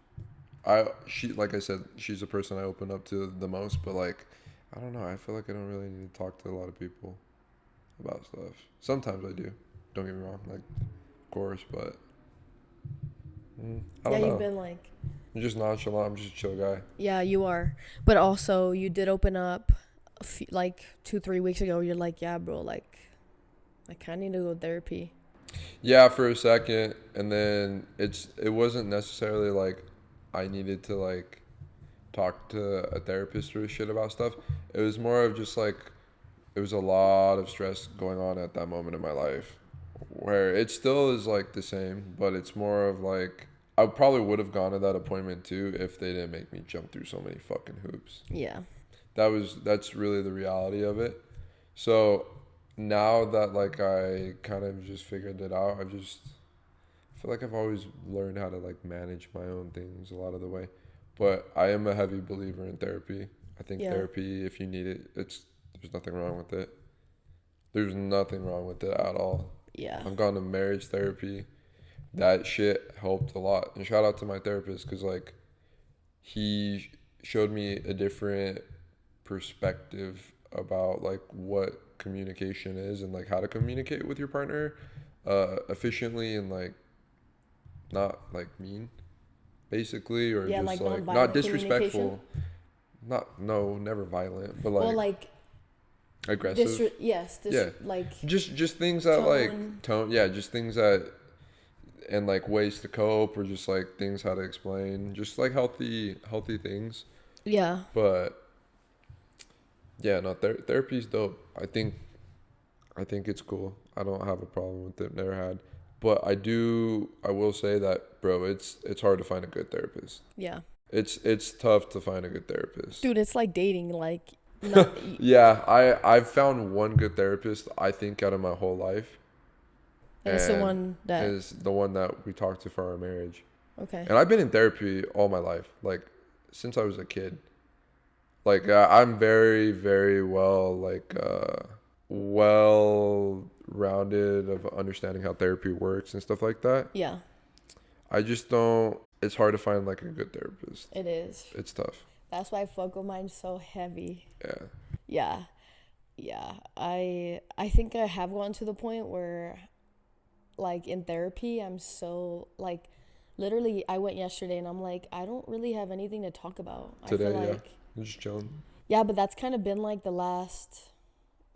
Like I said, she's the person I open up to the most, but like, I don't know, I feel like I don't really need to talk to a lot of people about stuff. Sometimes I do, don't get me wrong, like, of course, but I Yeah, don't you've know. been like, I'm just nonchalant, I'm just a chill guy. yeah, you are. But also, you did open up like 2, 3 weeks ago. You're like, yeah, bro, like, I kind of need to go to therapy. Yeah, for a second, and then it wasn't necessarily like I needed to like talk to a therapist or shit about stuff. It was more of just like it was a lot of stress going on at that moment in my life, where it still is like the same, but it's more of like I probably would have gone to that appointment too if they didn't make me jump through so many fucking hoops. Yeah. That's really the reality of it. So now that like I kind of just figured it out, I feel like I've always learned how to like manage my own things a lot of the way. But I am a heavy believer in therapy. I think Yeah. therapy, if you need it, there's nothing wrong with it. There's nothing wrong with it at all. Yeah. I've gone to marriage therapy. That shit helped a lot. And shout out to my therapist because like he showed me a different perspective about like what communication is and like how to communicate with your partner efficiently and like not like mean basically or Yeah, just like like not nonviolent communication. disrespectful, not no never violent but Well, like like aggressive. Yeah, like just things that tone. like tone, yeah, just things that and like ways to cope or just like things how to explain just like healthy things. Yeah. But yeah, no, therapy's dope. I think it's cool. I don't have a problem with it. Never had. But I will say that, bro, it's hard to find a good therapist. Yeah. It's tough to find a good therapist. Dude, it's like dating. Like, not. Yeah, I've found one good therapist I think out of my whole life, And it's the and one that. is the one that we talked to for our marriage. Okay. And I've been in therapy all my life, like since I was a kid. Like I'm very very well rounded of understanding how therapy works and stuff like that. Yeah, I just don't. It's hard to find like a good therapist. it is. It's tough. That's why Funko Mine's so heavy. Yeah. Yeah. Yeah. I think I have gotten to the point where like in therapy I'm so like literally I went yesterday and I'm like I don't really have anything to talk about. I Today, feel yeah. like I'm just chilling. yeah, but that's kind of been like the last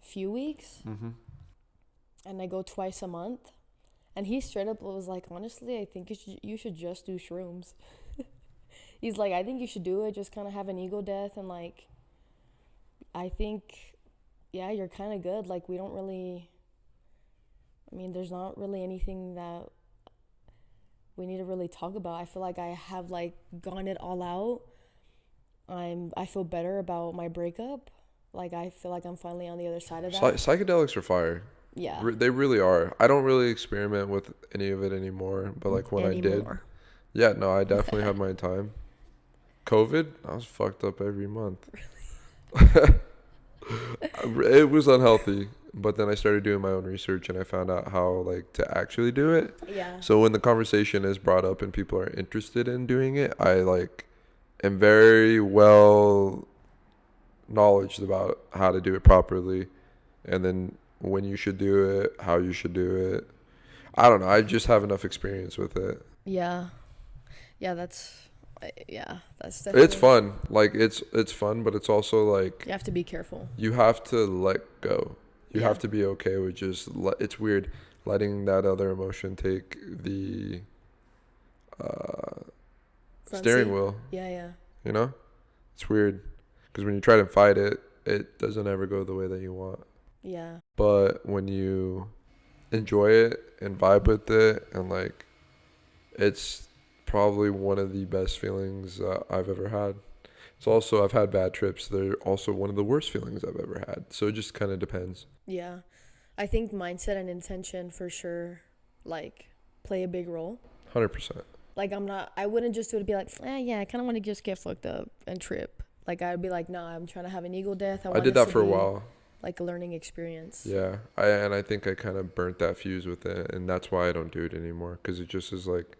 few weeks, and I go twice a month. And he straight up was like, honestly, I think you should just do shrooms. He's like, I think you should do it, just kind of have an ego death, and like, I think, yeah, you're kind of good. Like, we don't really, I mean, there's not really anything that we need to really talk about. I feel like I have like gone it all out. I feel better about my breakup. Like, I feel like I'm finally on the other side of that. Psychedelics are fire. Yeah. They really are. I don't really experiment with any of it anymore, but like when I did, yeah, no, I definitely had my time. COVID, I was fucked up every month. It was unhealthy, but then I started doing my own research and I found out how like to actually do it. Yeah. So when the conversation is brought up and people are interested in doing it, I like am very well knowledgeable about how to do it properly, and then when you should do it, how you should do it. I don't know. I just have enough experience with it. Yeah. That's definitely. It's fun. Like it's fun, but it's also like You have to be careful. you have to let go. You Yeah. have to be okay with just it's weird letting that other emotion take the Front steering seat. wheel. Yeah. You know, it's weird because when you try to fight it, it doesn't ever go the way that you want. Yeah. But when you enjoy it and vibe with it, and like, it's probably one of the best feelings I've ever had. It's also, I've had bad trips. They're also one of the worst feelings I've ever had. So it just kind of depends. Yeah. I think mindset and intention for sure, like, play a big role. 100%. Like, I wouldn't just do it to be like, yeah, I kind of want to just get fucked up and trip. Like, I'd be like, nah, I'm trying to have an ego death. I did that for a while. Like a learning experience. Yeah. I think I kind of burnt that fuse with it. And that's why I don't do it anymore. Because it just is like,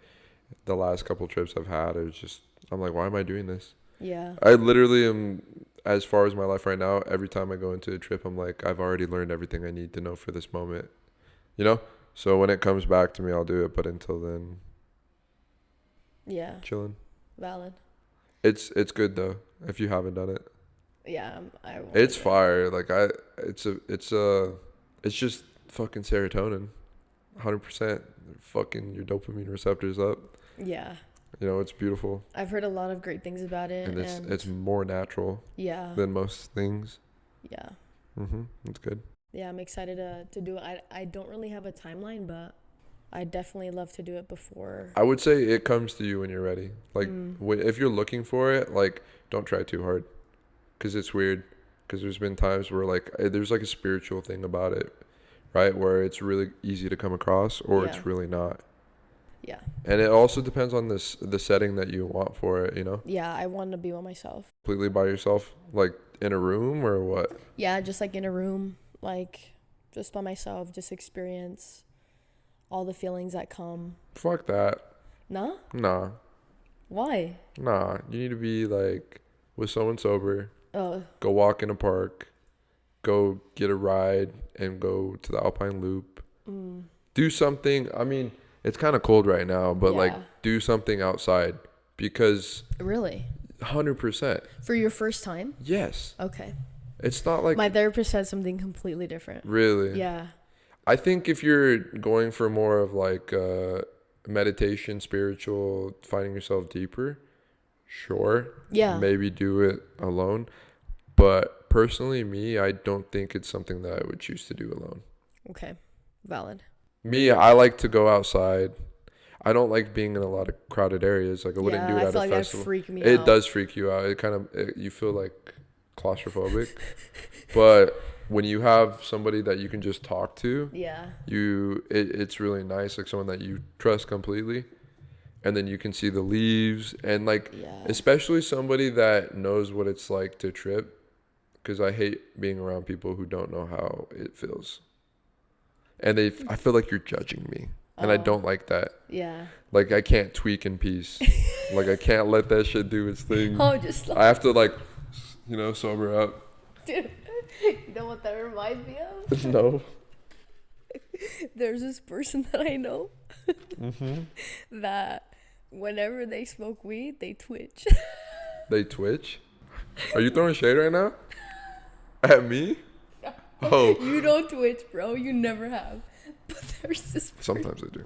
the last couple trips I've had, it was just, I'm like, why am I doing this? Yeah. I literally am, as far as my life right now, every time I go into a trip, I'm like, I've already learned everything I need to know for this moment. You know? So when it comes back to me, I'll do it. But until then, yeah. Chilling. Valid. It's good though, if you haven't done it. Yeah, I won't. It's fire. Like it's just fucking serotonin. 100%. Fucking your dopamine receptors up. Yeah. You know, it's beautiful. I've heard a lot of great things about it. And it's more natural. Yeah. Than most things. Yeah. It's good. Yeah, I'm excited to do it. I don't really have a timeline, but I definitely love to do it before. I would say it comes to you when you're ready. Like, if you're looking for it, like, don't try too hard. Because it's weird. Because there's been times where, like, there's, like, a spiritual thing about it. Right? Where it's really easy to come across or it's really not. Yeah. And it also depends on the setting that you want for it, you know? Yeah, I want to be by myself. Completely by yourself? Like, in a room or what? Yeah, just, like, in a room. Like, just by myself. Just experience all the feelings that come. Fuck that. Nah? Nah. Why? Nah. You need to be, like, with someone sober. Oh. Go walk in a park. Go get a ride and go to the Alpine Loop. Do something. I mean, it's kind of cold right now, but like do something outside because really 100% for your first time. Yes. Okay. It's not like my therapist said something completely different. Really? Yeah. I think if you're going for more of like meditation, spiritual, finding yourself deeper, sure. Yeah. Maybe do it alone. But personally, me, I don't think it's something that I would choose to do alone. Okay. Valid. Me, I like to go outside. I don't like being in a lot of crowded areas. Like I wouldn't do it at a festival. Freak me out. It does freak you out. It kind of, you feel like claustrophobic. But when you have somebody that you can just talk to, it's really nice. Like someone that you trust completely. And then you can see the leaves and like, especially somebody that knows what it's like to trip. Because I hate being around people who don't know how it feels. And I feel like you're judging me. And I don't like that. Yeah. Like, I can't tweak in peace. Like, I can't let that shit do its thing. I have to, like, sober up. Dude, you know what that reminds me of? No. There's this person that I know that whenever they smoke weed, they twitch. They twitch? Are you throwing shade right now? At me? Oh, You don't twitch, bro. You never have. But sometimes I do.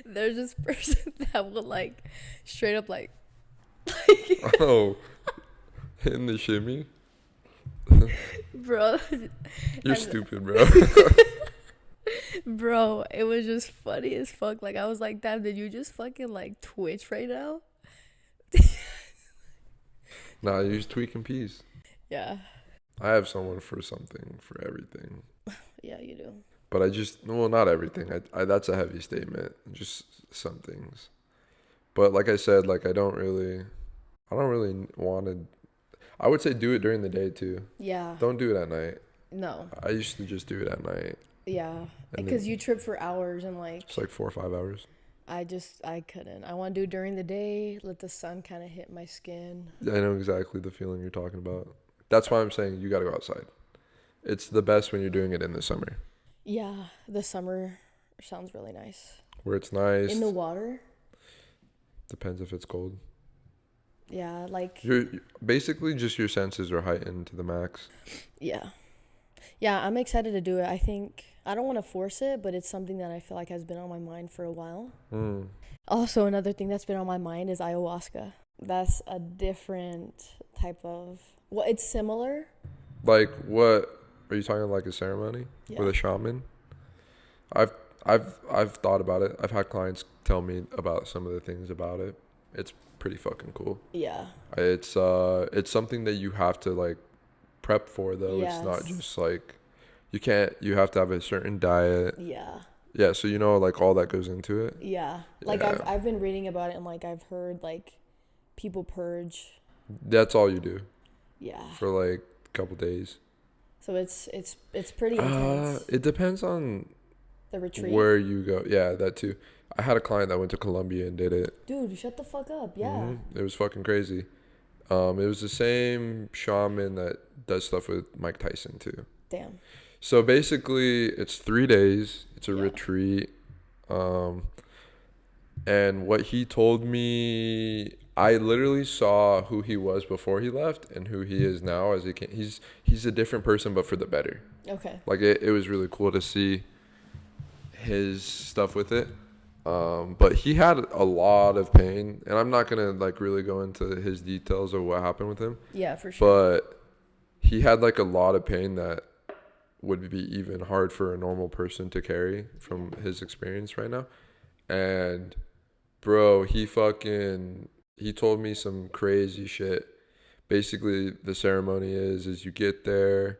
there's this person that will like straight up like Oh, hitting the shimmy. bro. You're And stupid, bro. bro, it was just funny as fuck. Like I was like, damn, did you just fucking like twitch right now? Nah, you're just tweaking peas. Yeah. I have someone for something, for everything. Yeah, you do. But well, not everything. That's a heavy statement. Just some things. But like I said, like I don't really want to. I would say do it during the day too. Yeah. Don't do it at night. No. I used to just do it at night. Yeah. And Because you trip for hours and like it's like 4 or 5 hours. I couldn't. I want to do it during the day, let the sun kind of hit my skin. I know exactly the feeling you're talking about. That's why I'm saying you got to go outside. It's the best when you're doing it in the summer. Yeah, the summer sounds really nice. Where it's nice. In the water? Depends if it's cold. Yeah, like You're basically just your senses are heightened to the max. yeah. Yeah, I'm excited to do it. I think I don't want to force it, but it's something that I feel like has been on my mind for a while. Also, another thing that's been on my mind is ayahuasca. That's a different type of well, it's similar. Like what are you talking, like a ceremony with a shaman? I've thought about it. I've had clients tell me about some of the things about it. It's pretty fucking cool. Yeah. It's something that you have to like prep for though. Yes. It's not just like you have to have a certain diet. Yeah. Yeah, so you know like all that goes into it. Yeah. Like Yeah. I've been reading about it and like I've heard like people purge. That's all you do. Yeah. For like a couple days. So it's pretty intense. It depends on The retreat. where you go. Yeah, that too. I had a client that went to Colombia and did it. Dude, shut the fuck up. Yeah. Mm-hmm. It was fucking crazy. It was the same shaman that does stuff with Mike Tyson too. Damn. So basically, it's 3 days. It's a retreat. And what he told me, I literally saw who he was before he left and who he is now as he came. He's a different person, but for the better. Okay. Like it was really cool to see his stuff with it. But he had a lot of pain, and I'm not gonna like really go into his details of what happened with him. Yeah, for sure. But he had like a lot of pain that would be even hard for a normal person to carry from his experience right now. And bro, he told me some crazy shit. Basically, the ceremony is you get there.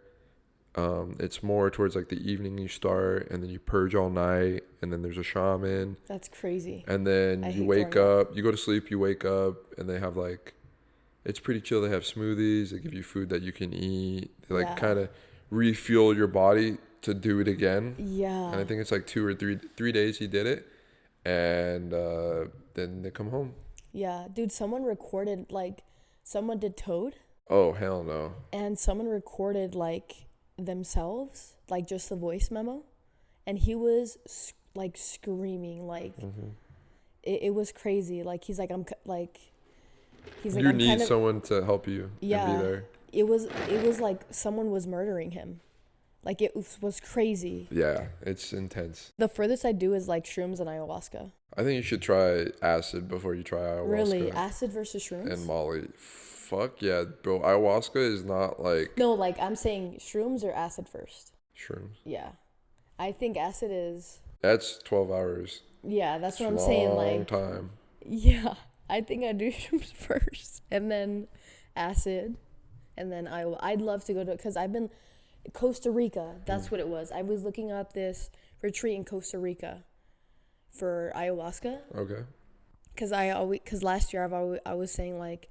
It's more towards like the evening you start, and then you purge all night, and then there's a shaman. That's crazy. And then you wake up, you go to sleep, you wake up, and they have like, it's pretty chill. They have smoothies. They give you food that you can eat. They like kind of refuel your body to do it again. Yeah. And I think it's like 2 or 3 days he did it, and then they come home. Yeah, dude, someone did Toad. Oh, hell no. And someone recorded like themselves, like just the voice memo, and he was like screaming, like it was crazy. Like he's like You need someone to help you and be there. It was like someone was murdering him. Like it was crazy. Yeah, it's intense. The furthest I do is like shrooms and ayahuasca. I think you should try acid before you try ayahuasca. Really? Acid versus shrooms? And Molly. Fuck yeah, bro. Ayahuasca is not like... No, like I'm saying shrooms or acid first. Shrooms. Yeah. I think acid is... That's 12 hours. Yeah, that's what I'm saying. Like, long time. Yeah. I think I do shrooms first. And then acid. And then I'd love to go to... Because I've been... Costa Rica. That's what it was. I was looking up this retreat in Costa Rica for ayahuasca. Okay. Because last year I was saying like...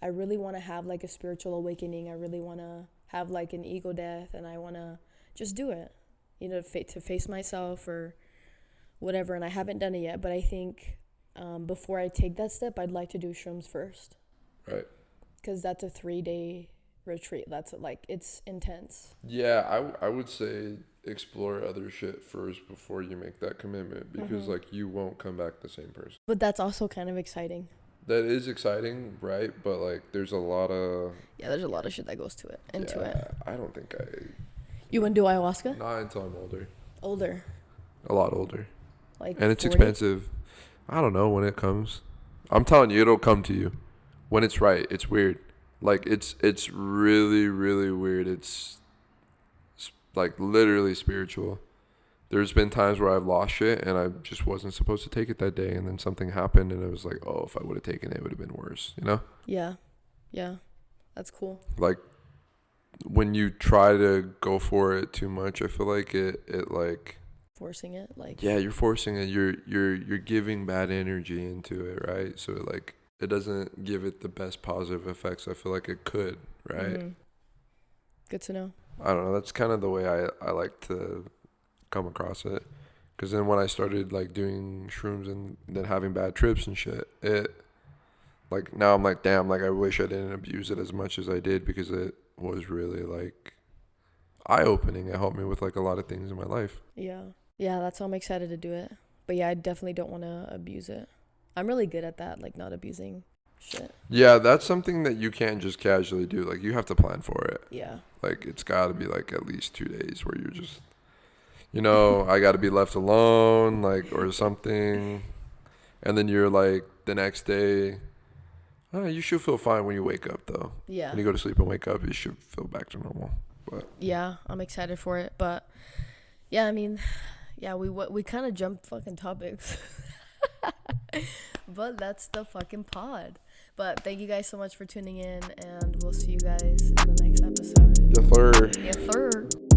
I really want to have like a spiritual awakening. I really want to have like an ego death, and I want to just do it, you know, to face myself or whatever. And I haven't done it yet, but I think before I take that step, I'd like to do shrooms first. Right. Because that's a 3-day retreat. That's like, it's intense. Yeah, I would say explore other shit first before you make that commitment, because like you won't come back the same person. But that's also kind of exciting. That is exciting, right? But like there's a lot of... Yeah, there's a lot of shit that goes into it. I don't think You wouldn't do ayahuasca? Not until I'm older. Older. A lot older. Like And it's 40? expensive. I don't know when it comes. I'm telling you, it'll come to you. When it's right. It's weird. Like, it's really, really weird. It's like literally spiritual. There's been times where I've lost shit and I just wasn't supposed to take it that day, and then something happened and it was like, oh, if I would have taken it, it would have been worse, you know? Yeah. Yeah. That's cool. Like, when you try to go for it too much, I feel like it like, Forcing it, like. yeah, you're forcing it. You're giving bad energy into it, right? So it doesn't give it the best positive effects I feel like it could, right? Mm-hmm. Good to know. I don't know. That's kind of the way I like to come across it. Because then when I started like doing shrooms and then having bad trips and shit, it like now I'm like, damn, like I wish I didn't abuse it as much as I did, because it was really like eye opening. It helped me with like a lot of things in my life. Yeah. Yeah, that's why I'm excited to do it. But yeah, I definitely don't want to abuse it. I'm really good at that, like not abusing shit. Yeah, that's something that you can't just casually do. Like, you have to plan for it. Yeah. Like, it's got to be like at least 2 days where you're just, I got to be left alone, like, or something. And then you're like, the next day, oh, you should feel fine when you wake up, though. Yeah. When you go to sleep and wake up, you should feel back to normal. But yeah, I'm excited for it. But yeah, I mean, yeah, we kind of jumped fucking topics. But that's the fucking pod. But thank you guys so much for tuning in, and we'll see you guys in the next episode. the third. Yeah, third.